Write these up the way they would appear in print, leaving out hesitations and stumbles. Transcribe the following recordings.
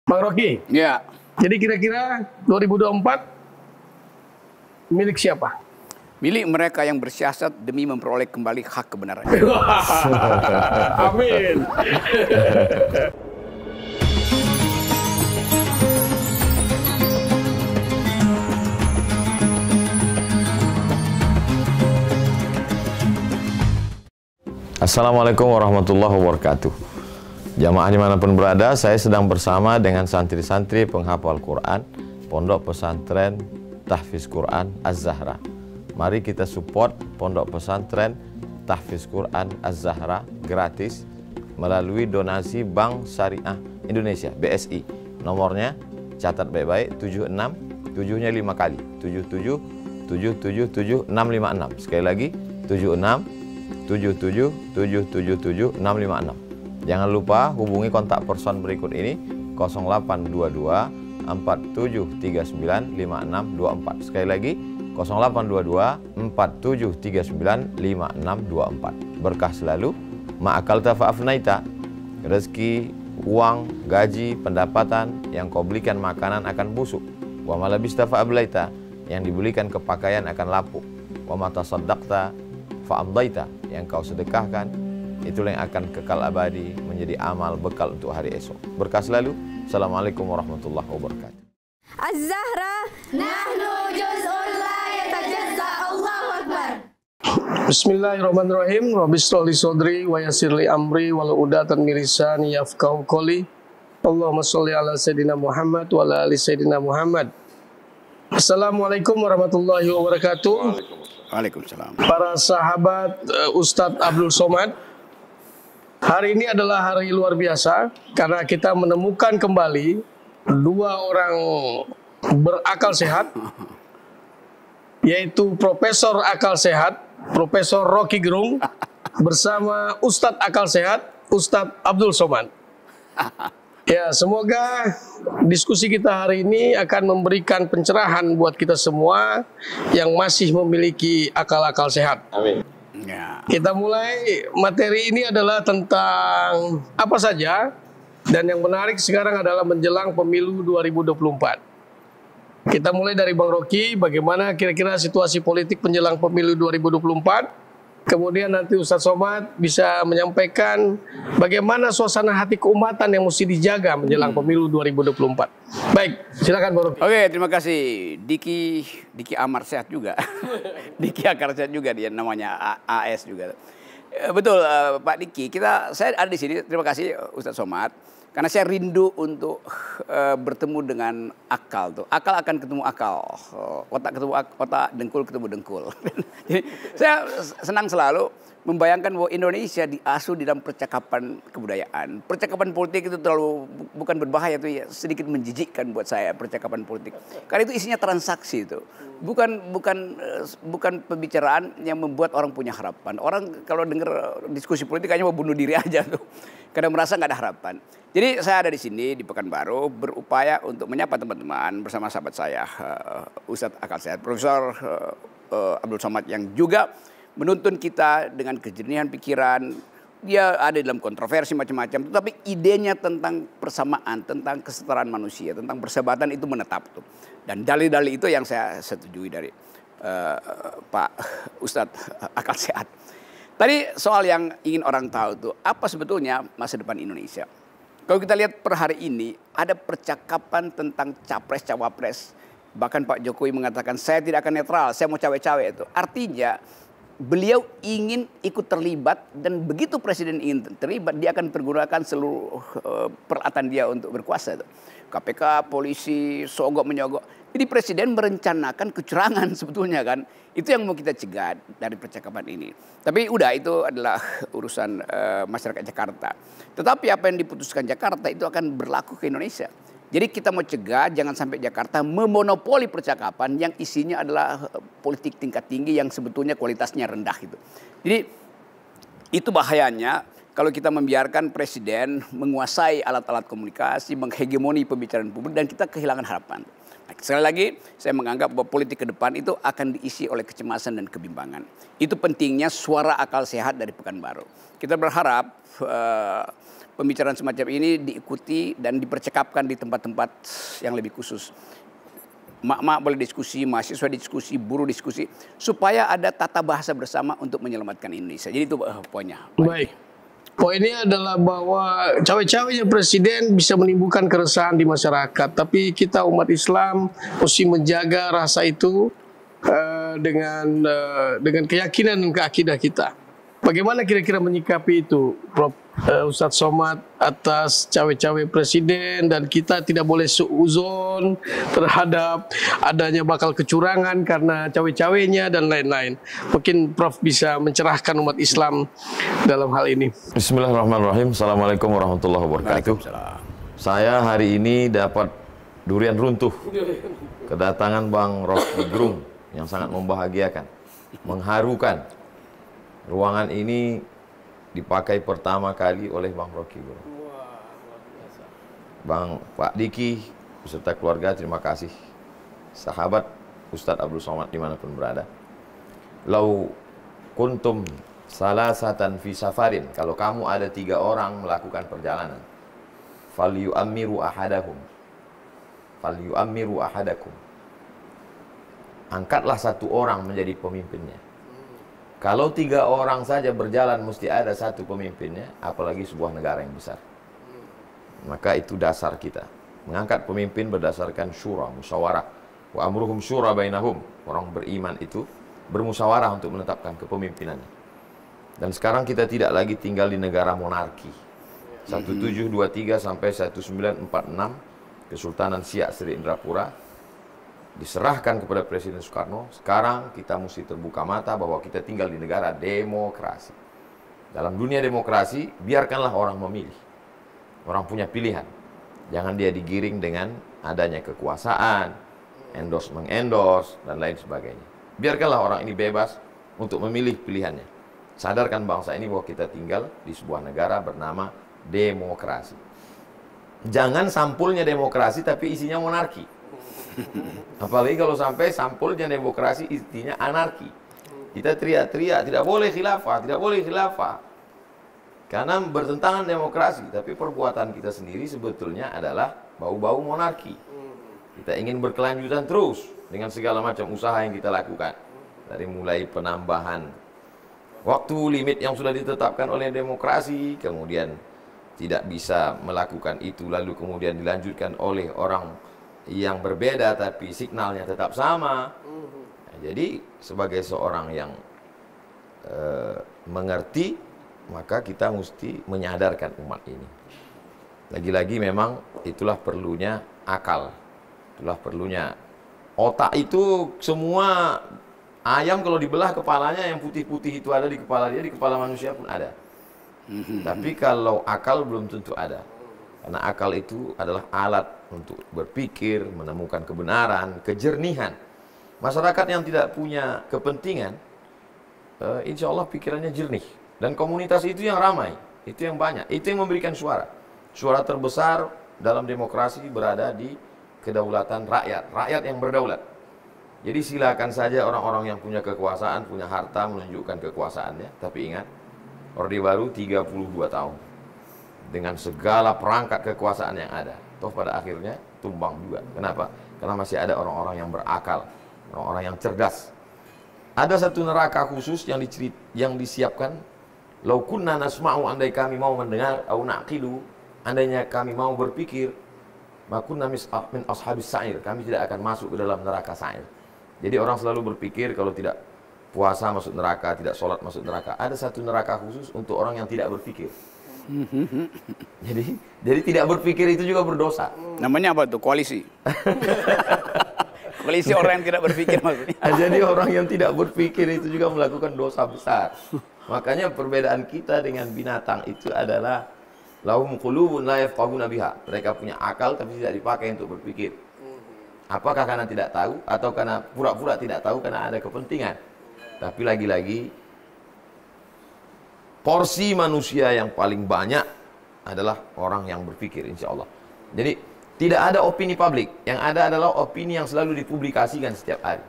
Bang Rocky. Ya. Jadi kira-kira 2024 milik siapa? Milik mereka yang bersiasat demi memperoleh kembali hak kebenaran. Amin. Assalamualaikum warahmatullahi wabarakatuh. Jamaah dimanapun berada, saya sedang bersama dengan santri-santri penghafal Quran Pondok Pesantren Tahfiz Quran Az-Zahra. Mari kita support Pondok Pesantren Tahfiz Quran Az-Zahra gratis melalui donasi Bank Syariah Indonesia (BSI). Nomornya catat baik-baik, 76 7-nya 5 kali, 77 777 656. Sekali lagi 76 77 656. Jangan lupa hubungi kontak person berikut ini 0822 4739 5624. Sekali lagi 0822 4739 5624. Berkah selalu, ma'akalta fa'afnaita. Rezeki, uang, gaji, pendapatan yang kau belikan makanan akan busuk. Wa malabista fa'ablaita, yang dibelikan kepakaian akan lapuk. Wa mata saddaqta fa'amdaita, yang kau sedekahkan itulah yang akan kekal abadi menjadi amal bekal untuk hari esok. Berkah selalu. Assalamualaikum warahmatullahi wabarakatuh. Az-Zahra nahnu juz'un la yatajazza. Allahu Akbar. Bismillahirrahmanirrahim. Rabbi shrah li sadri wa yassir li amri wa uqdatan min lisani yafqahu qawli. Allahumma shalli ala sayidina Muhammad wa ala ali sayidina Muhammad. Assalamualaikum warahmatullahi wabarakatuh. Waalaikumsalam. Para sahabat Ustadz Abdul Somad, hari ini adalah hari luar biasa karena kita menemukan kembali dua orang berakal sehat, yaitu Profesor Akal Sehat, Profesor Rocky Gerung, bersama Ustadz Akal Sehat, Ustadz Abdul Somad. Ya, semoga diskusi kita hari ini akan memberikan pencerahan buat kita semua yang masih memiliki akal-akal sehat. Amin. Ya. Kita mulai, materi ini adalah tentang apa saja, dan yang menarik sekarang adalah menjelang pemilu 2024. Kita mulai dari Bang Rocky, bagaimana kira-kira situasi politik menjelang pemilu 2024. Kemudian nanti Ustadz Somad bisa menyampaikan bagaimana suasana hati keumatan yang mesti dijaga menjelang pemilu 2024. Baik, silakan Bang Rocky. Oke, terima kasih. Diki Amar sehat juga. Diki Akar sehat juga dia namanya, AS juga. Betul Pak Diki, saya ada di sini. Terima kasih Ustadz Somad. Karena saya rindu untuk bertemu dengan akal tuh. Akal akan ketemu akal, otak ketemu otak, dengkul ketemu dengkul. Jadi saya senang selalu membayangkan bahwa Indonesia diasuh di dalam percakapan kebudayaan. Percakapan politik itu terlalu bukan berbahaya tuh ya, sedikit menjijikkan buat saya percakapan politik. Karena itu isinya transaksi itu. Bukan pembicaraan yang membuat orang punya harapan. Orang kalau dengar diskusi politik hanya mau bunuh diri aja tuh. Karena merasa nggak ada harapan. Jadi saya ada di sini di Pekanbaru berupaya untuk menyapa teman-teman bersama sahabat saya Ustadz Akal Sehat, Profesor Abdul Somad, yang juga menuntun kita dengan kejernihan pikiran. Dia ada dalam kontroversi macam-macam, tetapi idenya tentang persamaan, tentang kesetaraan manusia, tentang persahabatan itu menetap tuh. Dan dalil-dalil itu yang saya setujui dari Pak Ustadz Akal Sehat. Tadi soal yang ingin orang tahu tuh, apa sebetulnya masa depan Indonesia? Kalau kita lihat per hari ini, ada percakapan tentang capres-cawapres. Bahkan Pak Jokowi mengatakan, saya tidak akan netral, saya mau cawe-cawe itu. Artinya, beliau ingin ikut terlibat, dan begitu Presiden ingin terlibat, dia akan pergunakan seluruh peralatan dia untuk berkuasa. Itu. KPK, polisi, sogok menyogok. Jadi Presiden merencanakan kecurangan sebetulnya kan. Itu yang mau kita cegah dari percakapan ini. Tapi udah, itu adalah urusan masyarakat Jakarta. Tetapi apa yang diputuskan Jakarta itu akan berlaku ke Indonesia. Jadi kita mau cegah jangan sampai Jakarta memonopoli percakapan yang isinya adalah politik tingkat tinggi yang sebetulnya kualitasnya rendah gitu. Jadi itu bahayanya kalau kita membiarkan Presiden menguasai alat-alat komunikasi, menghegemoni pembicaraan publik, dan kita kehilangan harapan. Sekali lagi, saya menganggap bahwa politik ke depan itu akan diisi oleh kecemasan dan kebimbangan. Itu pentingnya suara akal sehat dari Pekanbaru. Kita berharap pembicaraan semacam ini diikuti dan dipercakapkan di tempat-tempat yang lebih khusus. Mak-mak boleh diskusi, mahasiswa diskusi, buruh diskusi, supaya ada tata bahasa bersama untuk menyelamatkan Indonesia. Jadi itu poinnya. Baik. Poinnya adalah bahwa cawe-cawenya presiden bisa menimbulkan keresahan di masyarakat. Tapi kita umat Islam mesti menjaga rasa itu dengan keyakinan dan keakidah kita. Bagaimana kira-kira menyikapi itu, Prof. Ustadz Somad, atas cawe-cawe presiden, dan kita tidak boleh suuzon terhadap adanya bakal kecurangan karena cawe-cawenya dan lain-lain. Mungkin Prof bisa mencerahkan umat Islam dalam hal ini. Bismillahirrahmanirrahim. Assalamualaikum warahmatullahi wabarakatuh. Saya hari ini dapat durian runtuh. Kedatangan Bang Rocky Gerung yang sangat membahagiakan, mengharukan. Ruangan ini dipakai pertama kali oleh Bang Rocky Gerung. Bang Pak Diki beserta keluarga, terima kasih. Sahabat Ustadz Abdul Somad dimanapun berada. Lau kuntum salasatan fi safarin, kalau kamu ada 3 orang melakukan perjalanan, falyu'ammiru ahadakum, angkatlah 1 orang menjadi pemimpinnya. Kalau 3 orang saja berjalan mesti ada 1 pemimpinnya, apalagi sebuah negara yang besar. Maka itu dasar kita. Mengangkat pemimpin berdasarkan syura, musyawarah. Wa amruhum syura bainahum. Orang beriman itu bermusyawarah untuk menetapkan kepemimpinannya. Dan sekarang kita tidak lagi tinggal di negara monarki. 1723 sampai 1946 Kesultanan Siak Sri Indrapura diserahkan kepada Presiden Soekarno. Sekarang kita mesti terbuka mata bahwa kita tinggal di negara demokrasi. Dalam dunia demokrasi, biarkanlah orang memilih. Orang punya pilihan. Jangan dia digiring dengan adanya kekuasaan, mengendorse, dan lain sebagainya. Biarkanlah orang ini bebas untuk memilih pilihannya. Sadarkan bangsa ini bahwa kita tinggal di sebuah negara bernama demokrasi. Jangan sampulnya demokrasi tapi isinya monarki. Apalagi kalau sampai sampulnya demokrasi isinya anarki. Kita teriak-teriak tidak boleh khilafah, tidak boleh khilafah. Karena bertentangan demokrasi, tapi perbuatan kita sendiri sebetulnya adalah bau-bau monarki. Kita ingin berkelanjutan terus dengan segala macam usaha yang kita lakukan. Dari mulai penambahan waktu limit yang sudah ditetapkan oleh demokrasi, kemudian tidak bisa melakukan itu, lalu kemudian dilanjutkan oleh orang yang berbeda tapi signalnya tetap sama. Nah, jadi sebagai seorang yang mengerti, maka kita mesti menyadarkan umat ini. Lagi-lagi memang itulah perlunya akal, itulah perlunya otak. Itu semua ayam kalau dibelah kepalanya yang putih-putih itu ada di kepala dia, di kepala manusia pun ada. Tapi kalau akal belum tentu ada. Karena akal itu adalah alat untuk berpikir, menemukan kebenaran, kejernihan. Masyarakat yang tidak punya kepentingan, insya Allah pikirannya jernih. Dan komunitas itu yang ramai, itu yang banyak, itu yang memberikan suara. Suara terbesar dalam demokrasi berada di kedaulatan rakyat, rakyat yang berdaulat. Jadi silakan saja orang-orang yang punya kekuasaan, punya harta menunjukkan kekuasaannya. Tapi ingat, Orde Baru 32 tahun. Dengan segala perangkat kekuasaan yang ada. Toh pada akhirnya tumbang juga. Kenapa? Karena masih ada orang-orang yang berakal, orang-orang yang cerdas. Ada satu neraka khusus yang disiapkan. Lau kunna nasma'u, andai kami mau mendengar, au naqilu, andainya kami mau berpikir, makunna min ashabis sa'ir, kami tidak akan masuk ke dalam neraka sa'ir. Jadi orang selalu berpikir kalau tidak puasa masuk neraka, tidak sholat masuk neraka. Ada satu neraka khusus untuk orang yang tidak berpikir. Jadi tidak berpikir itu juga berdosa. Namanya apa tuh? Koalisi. Koalisi orang yang tidak berpikir maksudnya. Jadi orang yang tidak berpikir itu juga melakukan dosa besar. Makanya perbedaan kita dengan binatang itu adalah lahum qulubun la yafqahuna biha. Mereka punya akal tapi tidak dipakai untuk berpikir. Apakah karena tidak tahu atau karena pura-pura tidak tahu karena ada kepentingan? Tapi lagi-lagi porsi manusia yang paling banyak adalah orang yang berpikir, insya Allah. Jadi Tidak ada opini publik, yang ada adalah opini yang selalu dipublikasikan setiap hari.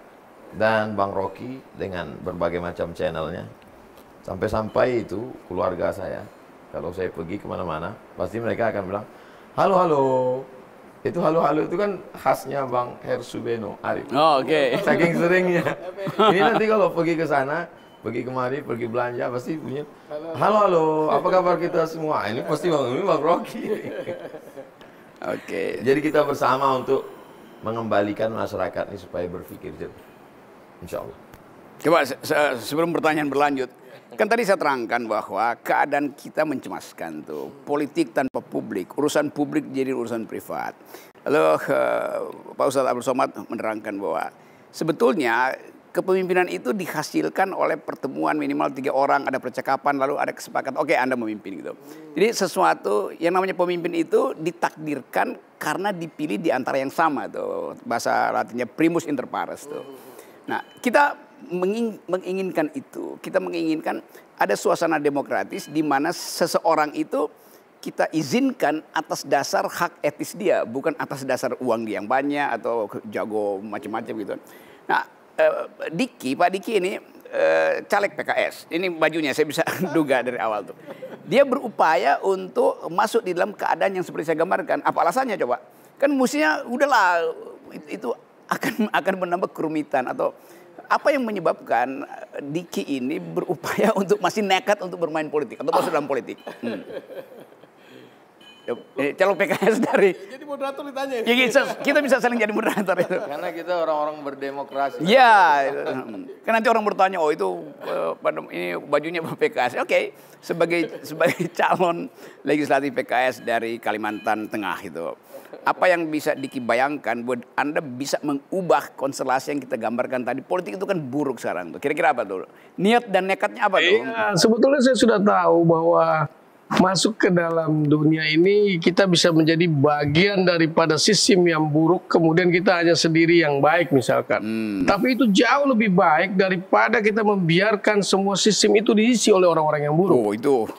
Dan Bang Rocky dengan berbagai macam channelnya, sampai-sampai itu keluarga saya, kalau saya pergi kemana-mana, pasti mereka akan bilang, halo, halo. Itu halo-halo itu kan khasnya Bang Hersubeno Arif. Oh, oke. Saking seringnya. Ini nanti kalau pergi ke sana, pergi kemari, pergi belanja, pasti punya, halo, halo, apa kabar kita semua? Ini pasti ini Bang Rocky. Oke. Jadi kita bersama untuk mengembalikan masyarakat ini supaya berpikir jernih. Insya Allah. Coba sebelum pertanyaan berlanjut, kan tadi saya terangkan bahwa keadaan kita mencemaskan tuh. Politik tanpa publik, urusan publik jadi urusan privat. Lalu Pak Ustadz Abdul Somad menerangkan bahwa sebetulnya kepemimpinan itu dihasilkan oleh pertemuan minimal 3 orang, ada percakapan, lalu ada kesepakatan, oke Anda memimpin gitu. Jadi sesuatu yang namanya pemimpin itu ditakdirkan karena dipilih di antara yang sama tuh. Bahasa Latinnya primus inter pares tuh. Nah, kita menginginkan itu. Kita menginginkan ada suasana demokratis di mana seseorang itu kita izinkan atas dasar hak etis dia, bukan atas dasar uang dia yang banyak atau jago macam-macam gitu. Nah, Pak Diki ini caleg PKS. Ini bajunya saya bisa duga dari awal tuh. Dia berupaya untuk masuk di dalam keadaan yang seperti saya gambarkan. Apa alasannya coba? Kan mestinya udahlah itu akan menambah kerumitan atau apa yang menyebabkan Diki ini berupaya untuk masih nekat untuk bermain politik atau masuk dalam politik? Calon PKS dari. Jadi moderator ditanya. Ya, kita bisa saling jadi moderator itu. Karena kita orang-orang berdemokrasi. Ya, kan nanti orang bertanya, oh itu ini bajunya PKS. Oke, sebagai calon legislatif PKS dari Kalimantan Tengah itu, apa yang bisa Diki bayangkan buat Anda bisa mengubah konstelasi yang kita gambarkan tadi? Politik itu kan buruk sekarang tuh. Kira-kira apa tuh? Niat dan nekatnya apa tuh? Iya, sebetulnya saya sudah tahu bahwa masuk ke dalam dunia ini kita bisa menjadi bagian daripada sistem yang buruk, kemudian kita hanya sendiri yang baik misalkan. Tapi itu jauh lebih baik daripada kita membiarkan semua sistem itu diisi oleh orang-orang yang buruk. Oh, itu.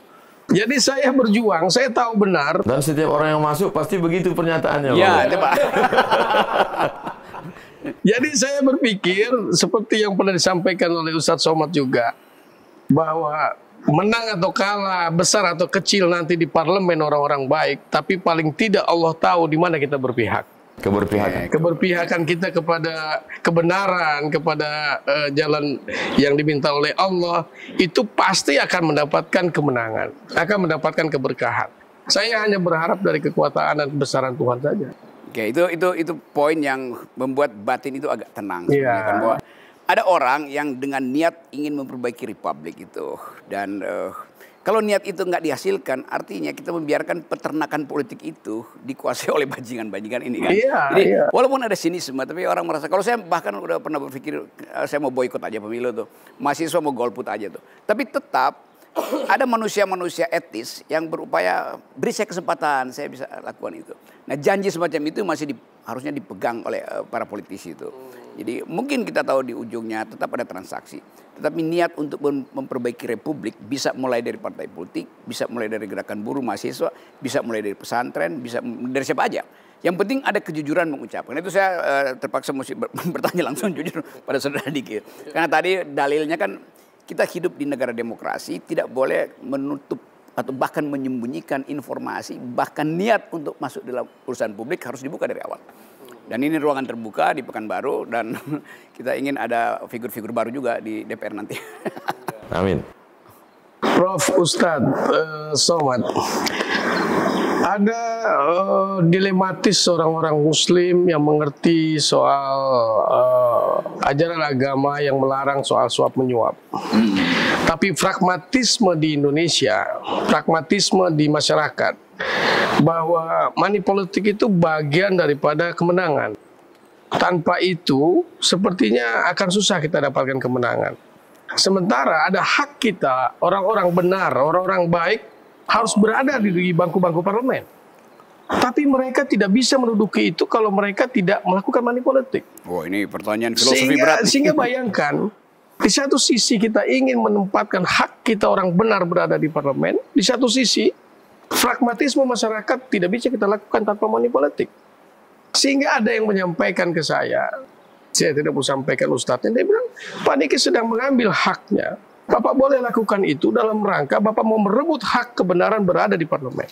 Jadi saya berjuang, saya tahu benar. Dan setiap orang yang masuk pasti begitu pernyataannya. Ya, coba. Jadi saya berpikir seperti yang pernah disampaikan oleh Ustadz Somad juga, bahwa menang atau kalah, besar atau kecil nanti di parlemen orang-orang baik, tapi paling tidak Allah tahu di mana kita berpihak. Keberpihakan kita kepada kebenaran, kepada jalan yang diminta oleh Allah, itu pasti akan mendapatkan kemenangan, akan mendapatkan keberkahan. Saya hanya berharap dari kekuasaan dan kebesaran Tuhan saja. Oke, itu poin yang membuat batin itu agak tenang. Iya. Kan, bahwa ada orang yang dengan niat ingin memperbaiki republik itu, dan kalau niat itu nggak dihasilkan, artinya kita membiarkan peternakan politik itu dikuasai oleh bajingan-bajingan ini kan. Iya, Jadi iya. walaupun ada sinisme, tapi orang merasa, kalau saya bahkan udah pernah berpikir saya mau boikot aja pemilu tuh, mahasiswa mau golput aja tuh, tapi tetap ada manusia-manusia etis yang berupaya beri saya kesempatan, saya bisa lakukan itu. Nah, janji semacam itu masih harusnya dipegang oleh para politisi itu. Jadi mungkin kita tahu di ujungnya tetap ada transaksi. Tetapi niat untuk memperbaiki republik bisa mulai dari partai politik, bisa mulai dari gerakan buruh mahasiswa, bisa mulai dari pesantren, bisa dari siapa aja. Yang penting ada kejujuran mengucapkan. Itu saya terpaksa mesti bertanya langsung jujur pada saudara Diki. Karena tadi dalilnya kan kita hidup di negara demokrasi, tidak boleh menutup atau bahkan menyembunyikan informasi, bahkan niat untuk masuk dalam urusan publik harus dibuka dari awal. Dan ini ruangan terbuka di Pekanbaru, dan kita ingin ada figur-figur baru juga di DPR nanti. Amin. Prof. Ustadz Somad, ada dilematis orang-orang Muslim yang mengerti soal ajaran agama yang melarang soal suap menyuap. Tapi pragmatisme di Indonesia, pragmatisme di masyarakat, bahwa money politik itu bagian daripada kemenangan. Tanpa itu, sepertinya akan susah kita dapatkan kemenangan. Sementara ada hak kita, orang-orang benar, orang-orang baik, harus berada di bangku-bangku parlemen. Tapi mereka tidak bisa menduduki itu kalau mereka tidak melakukan money politik. Oh, ini pertanyaan filosofi berat. Sehingga bayangkan, di satu sisi kita ingin menempatkan hak kita orang benar berada di parlemen, di satu sisi pragmatisme masyarakat tidak bisa kita lakukan tanpa money politik. Sehingga ada yang menyampaikan ke saya tidak mau sampaikan ustadznya, dia bilang, Pak Niki sedang mengambil haknya. Bapak boleh lakukan itu dalam rangka Bapak mau merebut hak kebenaran berada di parlemen.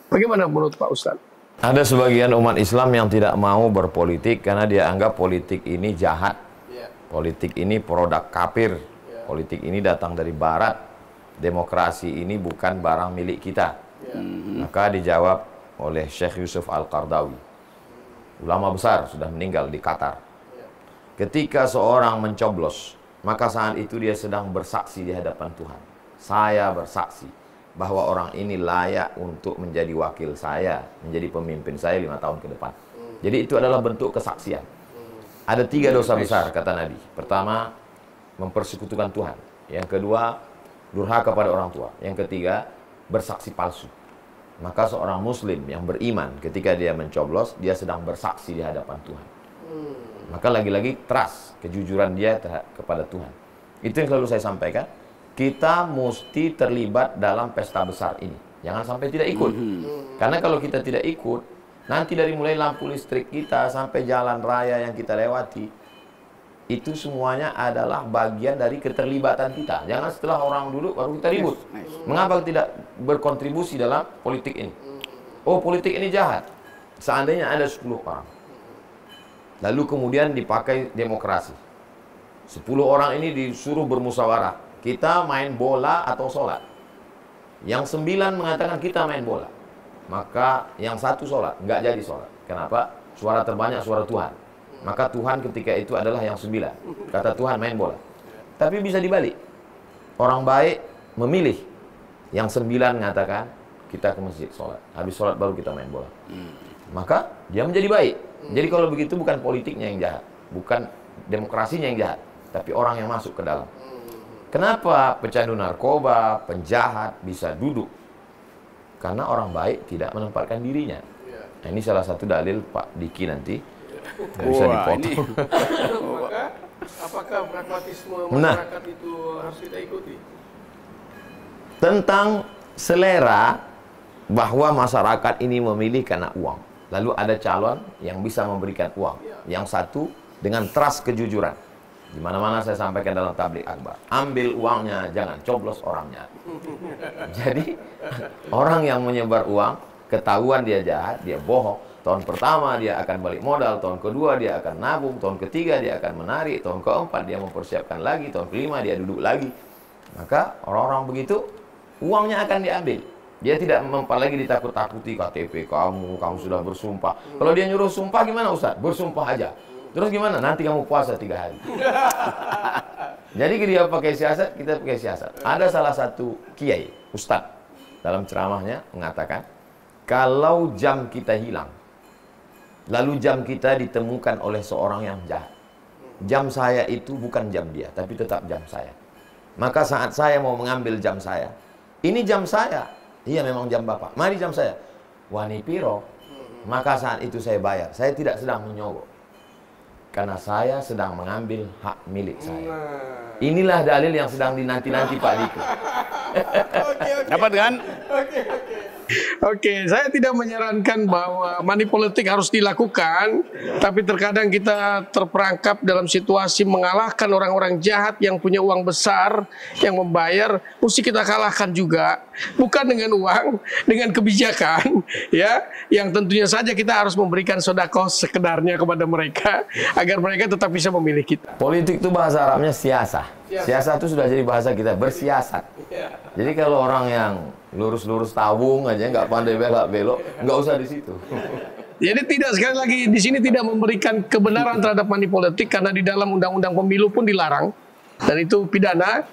Bagaimana menurut Pak Ustadz? Ada sebagian umat Islam yang tidak mau berpolitik karena dia anggap politik ini jahat. Politik ini produk kafir. Politik ini datang dari barat. Demokrasi ini bukan barang milik kita. Maka dijawab oleh Syekh Yusuf Al-Qardawi, ulama besar, sudah meninggal di Qatar. Ketika seorang mencoblos, maka saat itu dia sedang bersaksi di hadapan Tuhan. Saya bersaksi bahwa orang ini layak untuk menjadi wakil saya, menjadi pemimpin saya 5 tahun ke depan. Jadi itu adalah bentuk kesaksian. Ada 3 dosa besar, kata Nabi. Pertama, mempersekutukan Tuhan. Yang kedua, durhaka pada orang tua. Yang ketiga, bersaksi palsu. Maka seorang muslim yang beriman ketika dia mencoblos, dia sedang bersaksi di hadapan Tuhan. Maka lagi-lagi trust, kejujuran dia kepada Tuhan. Itu yang selalu saya sampaikan. Kita mesti terlibat dalam pesta besar ini. Jangan sampai tidak ikut. Karena kalau kita tidak ikut, nanti dari mulai lampu listrik kita sampai jalan raya yang kita lewati, itu semuanya adalah bagian dari keterlibatan kita. Jangan setelah orang duduk baru kita ribut. Mengapa tidak berkontribusi dalam politik ini? Oh, politik ini jahat. Seandainya ada 10 orang, lalu kemudian dipakai demokrasi. 10 orang ini disuruh bermusyawarah. Kita main bola atau sholat. Yang 9 mengatakan kita main bola. Maka yang 1 sholat. Nggak jadi sholat. Kenapa? Suara terbanyak suara Tuhan. Maka Tuhan ketika itu adalah yang 9. Kata Tuhan main bola. Tapi bisa dibalik. Orang baik memilih. Yang 9 mengatakan kita ke masjid sholat. Habis sholat baru kita main bola. Maka dia menjadi baik. Jadi kalau begitu bukan politiknya yang jahat, bukan demokrasinya yang jahat, tapi orang yang masuk ke dalam. Kenapa pecandu narkoba, penjahat bisa duduk? Karena orang baik tidak menempatkan dirinya. Nah, ini salah satu dalil Pak Diki nanti. Bisa dipotong. Maka apakah pragmatisme masyarakat itu harus kita ikuti? Tentang selera bahwa masyarakat ini memilih karena uang. Lalu ada calon yang bisa memberikan uang. Yang satu dengan trust kejujuran. Di mana-mana saya sampaikan dalam tabligh akbar. Ambil uangnya, jangan coblos orangnya. Jadi orang yang menyebar uang, ketahuan dia jahat, dia bohong. Tahun pertama dia akan balik modal, tahun kedua dia akan nabung, tahun ketiga dia akan menarik, tahun keempat dia mempersiapkan lagi, tahun kelima dia duduk lagi. Maka orang-orang begitu, uangnya akan diambil. Dia tidak lagi ditakut-takuti KTP kamu sudah bersumpah. Kalau dia nyuruh sumpah gimana Ustaz? Bersumpah aja. Terus gimana? Nanti kamu puasa 3 hari. Jadi dia pakai siasat, kita pakai siasat. Ada salah satu kiai, Ustaz, dalam ceramahnya mengatakan, kalau jam kita hilang, lalu jam kita ditemukan oleh seorang yang jahat, jam saya itu bukan jam dia, tapi tetap jam saya. Maka saat saya mau mengambil jam saya, ini jam saya. Iya memang jam Bapak. Mari jam saya. Wani piro. Maka saat itu saya bayar. Saya tidak sedang menyogok. Karena saya sedang mengambil hak milik saya. Inilah dalil yang sedang dinanti-nanti Pak Diki. Dapat kan? Oke, saya tidak menyarankan bahwa money politik harus dilakukan, tapi terkadang kita terperangkap dalam situasi mengalahkan orang-orang jahat yang punya uang besar, yang membayar, mesti kita kalahkan juga, bukan dengan uang, dengan kebijakan, ya, yang tentunya saja kita harus memberikan sedekah sekedarnya kepada mereka, agar mereka tetap bisa memilih kita. Politik itu bahasa Arabnya siasah. Siasah itu sudah jadi bahasa kita, bersiasat. Jadi kalau orang yang lurus-lurus tabung aja, nggak pandai belok-belok, nggak usah di situ. Jadi tidak, sekali lagi di sini tidak memberikan kebenaran terhadap money politik, karena di dalam undang-undang pemilu pun dilarang dan itu pidana.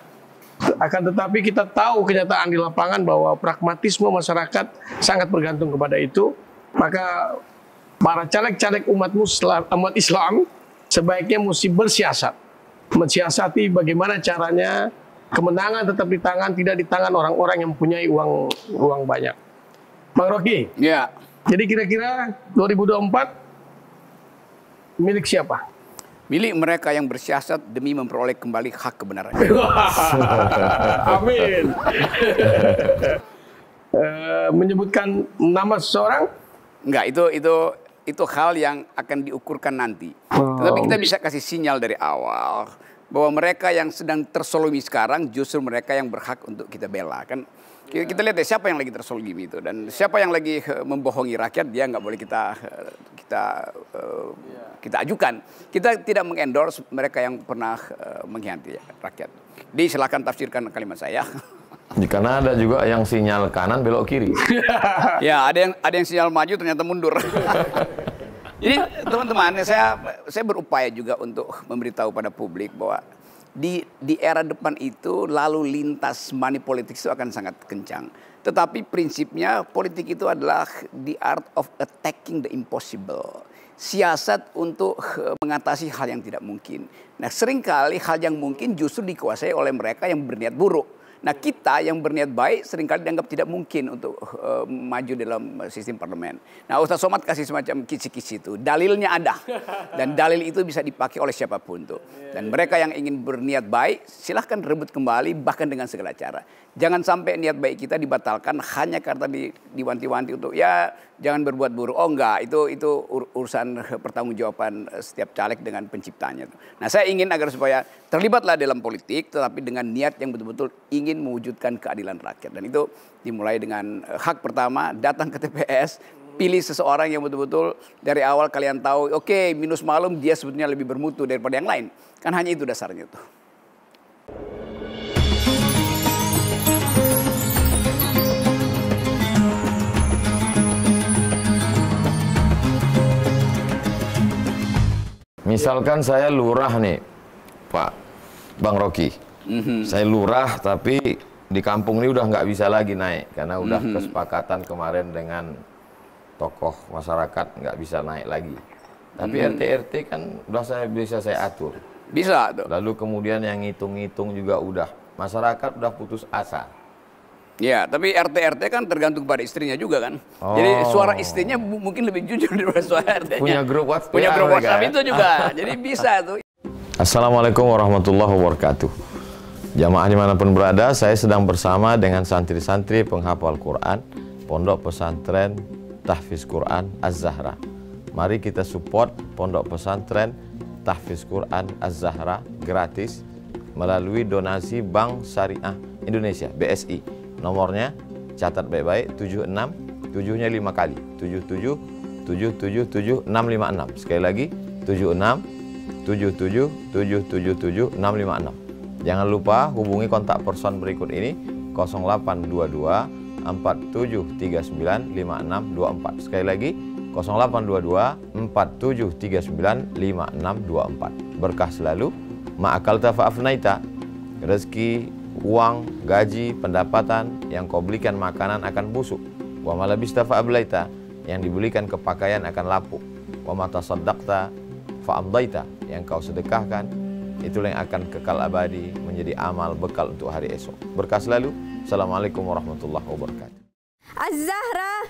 Akan tetapi kita tahu kenyataan di lapangan bahwa pragmatisme masyarakat sangat bergantung kepada itu. Maka para caleg-caleg umat Islam sebaiknya mesti bersiasat, mensiasati bagaimana caranya kemenangan tetap di tangan, tidak di tangan orang-orang yang mempunyai uang banyak. Bang Rocky. Ya. Jadi kira-kira 2024 milik siapa? Milik mereka yang bersiasat demi memperoleh kembali hak kebenaran. Amin. Menyebutkan nama seseorang? Enggak, itu itu hal yang akan diukurkan nanti. Tetapi kita bisa kasih sinyal dari awal bahwa mereka yang sedang tersolimi sekarang justru mereka yang berhak untuk kita bela. Kan kita lihat ya siapa yang lagi tersolimi itu, dan siapa yang lagi membohongi rakyat, dia nggak boleh kita ajukan. Kita tidak mengendorse mereka yang pernah mengkhianati rakyat. Jadi silakan tafsirkan kalimat saya. Karena ada juga yang sinyal kanan belok kiri. Ya, ada yang sinyal maju ternyata mundur. Jadi teman-teman, saya berupaya juga untuk memberitahu pada publik bahwa di era depan itu lalu lintas money politics itu akan sangat kencang. Tetapi prinsipnya politik itu adalah the art of attacking the impossible. Siasat untuk mengatasi hal yang tidak mungkin. Nah, seringkali hal yang mungkin justru dikuasai oleh mereka yang berniat buruk. Nah, kita yang berniat baik seringkali dianggap tidak mungkin untuk maju dalam sistem parlemen. Nah, Ustaz Somad kasih semacam kisi-kisi itu. Dalilnya ada. Dan dalil itu bisa dipakai oleh siapapun tuh. Dan mereka yang ingin berniat baik, silahkan rebut kembali bahkan dengan segala cara. Jangan sampai niat baik kita dibatalkan hanya karena diwanti-wanti untuk ya jangan berbuat buruk. Oh enggak, itu urusan pertanggungjawaban setiap caleg dengan penciptanya. Nah, saya ingin agar supaya terlibatlah dalam politik tetapi dengan niat yang betul-betul ingin mewujudkan keadilan rakyat. Dan itu dimulai dengan hak pertama, datang ke TPS, pilih seseorang yang betul-betul dari awal kalian tahu, oke, minus malum dia sebetulnya lebih bermutu daripada yang lain. Kan hanya itu dasarnya tuh. Misalkan saya lurah nih, Pak Bang Rocky. Saya lurah tapi di kampung ini udah nggak bisa lagi naik karena udah kesepakatan kemarin dengan tokoh masyarakat nggak bisa naik lagi. Tapi RT kan bisa saya atur. Bisa tuh. Lalu kemudian yang ngitung-ngitung juga udah masyarakat udah putus asa. Ya, tapi RT kan tergantung pada istrinya juga kan. Jadi suara istrinya mungkin lebih jujur daripada suara RT-nya. Punya grup WhatsApp. Punya grup WhatsApp itu juga. Jadi bisa tuh. Assalamualaikum warahmatullahi wabarakatuh. Jamaah dimanapun berada, saya sedang bersama dengan santri-santri penghafal Quran Pondok Pesantren Tahfiz Quran Az-Zahra. Mari kita support Pondok Pesantren Tahfiz Quran Az-Zahra gratis melalui donasi Bank Syariah Indonesia (BSI). Nomornya catat baik-baik, 76 7-nya 5 kali, 77 777 656. Sekali lagi 76 77 777 656. Jangan lupa hubungi kontak person berikut ini 0822 4739 5624. Sekali lagi 0822 4739 5624. Berkah selalu, ma'akalta fa'afnaita. Rezeki, uang, gaji, pendapatan yang kau belikan makanan akan busuk. Wa malabista fa'ablaita, yang dibelikan kepakaian akan lapuk. Wa mata saddaqta fa'amdaita, yang kau sedekahkan itulah yang akan kekal abadi menjadi amal bekal untuk hari esok. Berkah selalu. Assalamualaikum warahmatullahi wabarakatuh. Az-Zahra